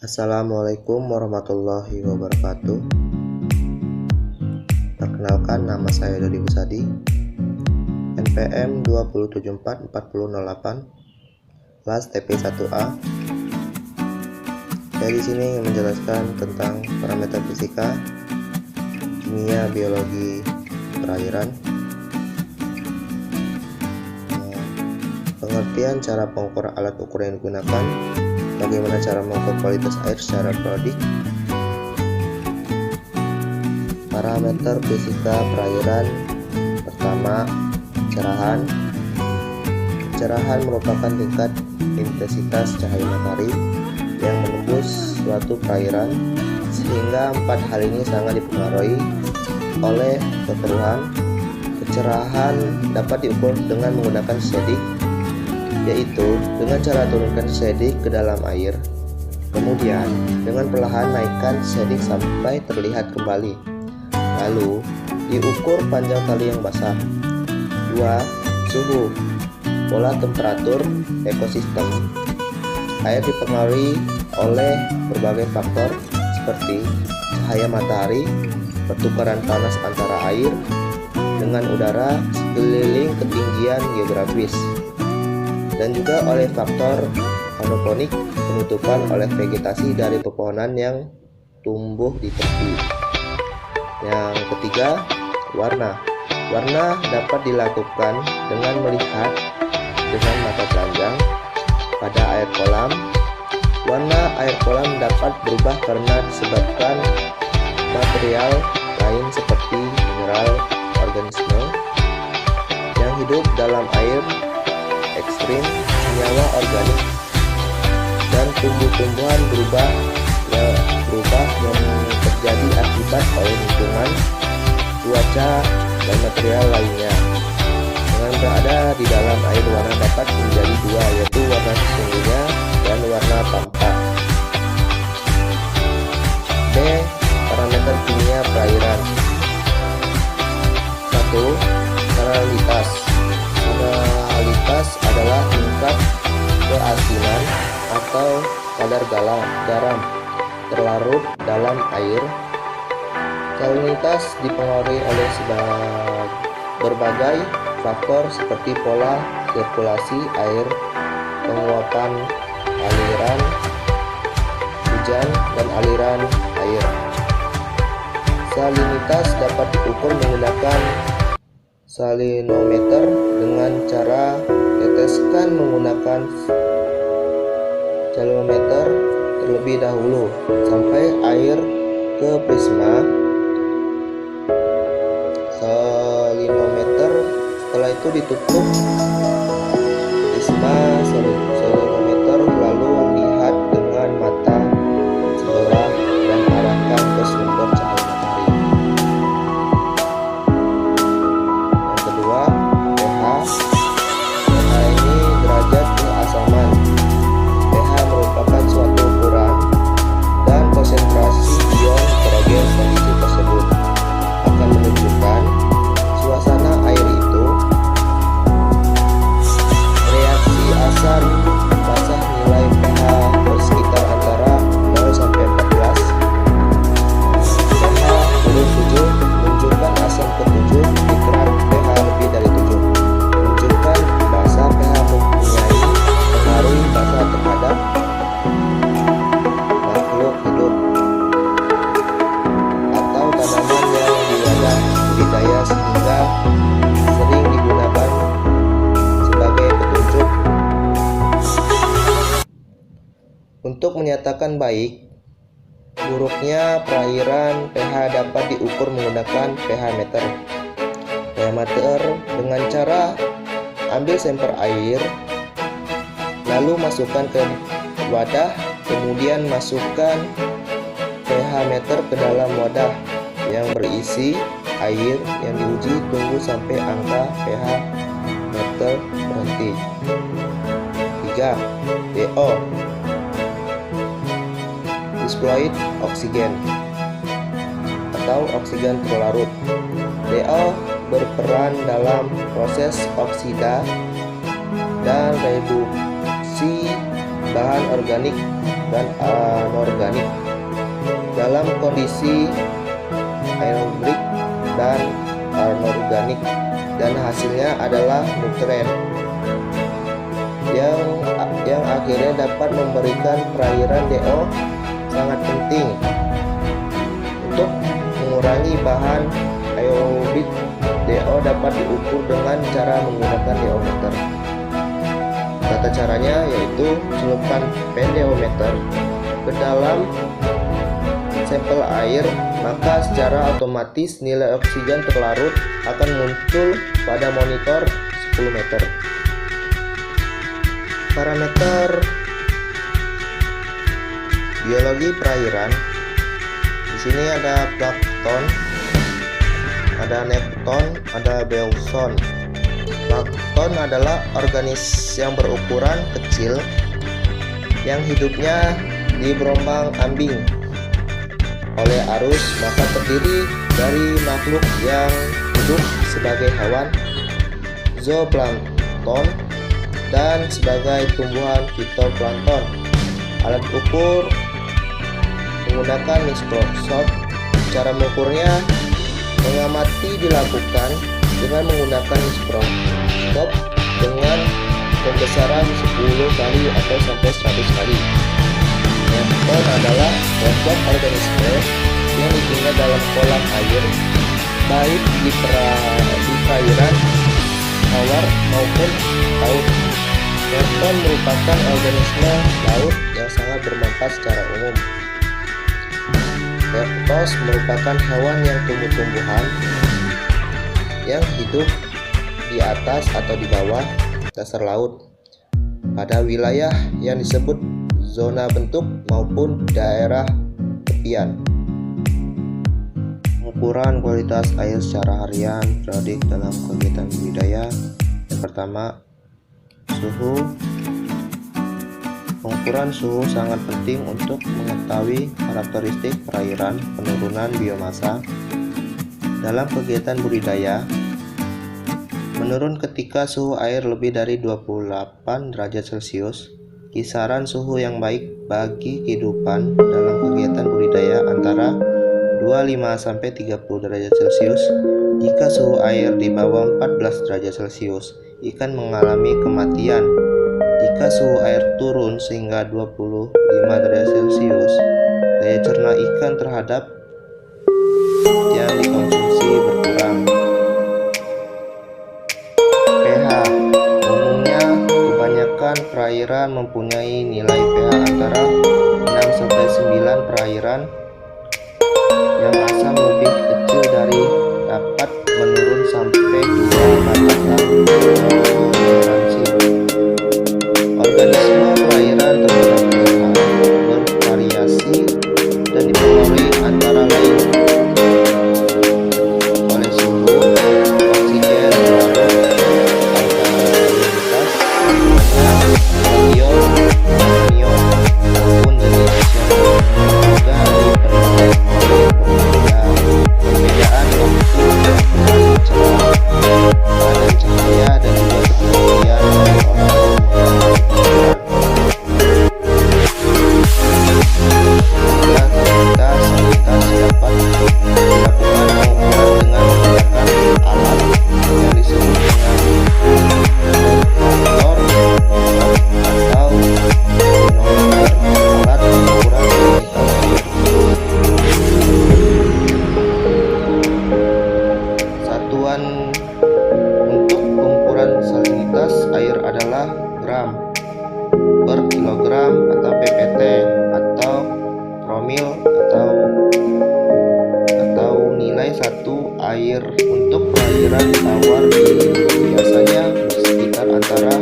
Assalamualaikum warahmatullahi wabarakatuh. Perkenalkan, nama saya Dodi Busadi, NPM 2074408, kelas TP1A. Saya di sini ingin menjelaskan tentang parameter fisika, kimia, biologi perairan. Pengertian cara pengukur alat ukur yang digunakan, bagaimana cara mengukur kualitas air secara periodik, parameter fisika perairan. Pertama, kecerahan. Kecerahan merupakan tingkat intensitas cahaya matahari yang menembus suatu perairan, sehingga empat hal ini sangat dipengaruhi oleh kekeruhan. Kecerahan dapat diukur dengan menggunakan shadik, yaitu dengan cara turunkan shadik ke dalam air, kemudian dengan perlahan naikkan shadik sampai terlihat kembali, lalu diukur panjang tali yang basah. 2. Suhu. Pola temperatur ekosistem. Air dipengaruhi oleh berbagai faktor seperti cahaya matahari, pertukaran panas antara air dengan udara sekeliling, ketinggian geografis, dan juga oleh faktor hidroponik, penutupan oleh vegetasi dari pepohonan yang tumbuh di tepi. Yang ketiga, warna. Warna dapat dilakukan dengan melihat dengan mata telanjang pada air kolam. Warna air kolam dapat berubah karena disebabkan material lain seperti mineral, organisme yang hidup dalam air ekstrim, senyawa organik, dan tumbuh-tumbuhan berubah yang terjadi akibat oleh lingkungan, cuaca, dan material lainnya. Dengan berada di dalam air, warna dapat menjadi dua, yaitu warna sesungguhnya dan warna tampak. B. Parameter kimia perairan. 1. Salinitas. Salinitas adalah tingkat keasinan atau kadar garam terlarut dalam air. Salinitas dipengaruhi oleh berbagai faktor seperti pola sirkulasi air, penguapan aliran hujan, dan aliran air. Salinitas dapat diukur menggunakan salinometer dengan cara teteskan menggunakan salinometer terlebih dahulu sampai air ke prisma salinometer. Setelah itu ditutup prisma salinometer, lalu lihat dengan mata sebelah dan arahkan ke sumber cahaya matahari. Yang kedua, pH. pH ini derajat keasaman. pH merupakan suatu ukuran dan konsentrasi ion nitrogen. Kondisi tersebut akan menunjukkan suasana air itu. Reaksi asam basah nilai pH bersekitar antara 0 sampai 14. pH turun 7 menunjukkan asam ke-7, nitrat pH lebih dari 7 menunjukkan basah. pH mempunyai pengaruh basah terhadap makhluk hidup atau tanaman yang di wadah budidaya, sehingga sering digunakan sebagai petunjuk. Untuk menyatakan baik buruknya perairan, pH dapat diukur menggunakan pH meter. pH meter dengan cara ambil sampel air, lalu masukkan ke wadah, kemudian masukkan pH meter ke dalam wadah yang berisi air yang diuji. Tunggu sampai angka pH meter berhenti. 3. DO, diploid oksigen atau oksigen terlarut. DO berperan dalam proses oksida dan reduksi bahan organik dan anorganik dalam kondisi aerobik dan anorganik, dan hasilnya adalah nutren yang akhirnya dapat memberikan perairan DO. Sangat penting untuk mengurangi bahan aerobik. DO dapat diukur dengan cara menggunakan deometer. Tata caranya yaitu celupkan pendeometer ke dalam sampel air, maka secara otomatis nilai oksigen terlarut akan muncul pada monitor 10 meter. Parameter biologi perairan. Di sini ada plankton, ada nepton, ada beoson. Plankton adalah organisme yang berukuran kecil yang hidupnya di berombang ambing oleh arus, maka terdiri dari makhluk yang hidup sebagai hewan, zooplankton, dan sebagai tumbuhan fitoplankton. Alat ukur menggunakan mikroskop. Cara mengukurnya mengamati dilakukan dengan menggunakan mikroskop dengan pembesaran 10 kali atau sampai 100 kali. Nepton adalah kelompok organisme yang tinggal dalam kolam air, baik di perairan, tawar maupun laut. Nepton merupakan organisme laut yang sangat bermanfaat secara umum. Reptos merupakan hewan yang tumbuh-tumbuhan yang hidup di atas atau di bawah dasar laut pada wilayah yang disebut zona bentuk maupun daerah tepian. Pengukuran kualitas air secara harian periodik dalam kegiatan budidaya. Yang pertama, suhu. Pengukuran suhu sangat penting untuk mengetahui karakteristik perairan, penurunan biomasa dalam kegiatan budidaya. Menurun ketika suhu air lebih dari 28 derajat Celcius. Kisaran suhu yang baik bagi kehidupan dalam kegiatan budidaya antara 25-30 derajat Celcius. Jika suhu air di bawah 14 derajat Celcius, ikan mengalami kematian. Jika suhu air turun sehingga 25 derajat Celcius, daya cerna ikan terhadap yang dikonsumsi berkurang. pH. Umumnya kebanyakan perairan mempunyai nilai pH antara 6-9. Perairan yang asam lebih kecil dari dapat menurun sampai 2 batasan toleransi. Organisme perairan terhadap pH bervariasi dan dipengaruhi antara lain oleh suhu, oksigen, ion, maupun jenis yang juga dipengaruhi oleh perbedaan waktu cerah, badan cahaya, dan juga ketinggian dari untuk pengukuran salinitas air adalah gram per kilogram atau ppt atau promil atau nilai satu air. Untuk perairan tawar biasanya bersekitar antara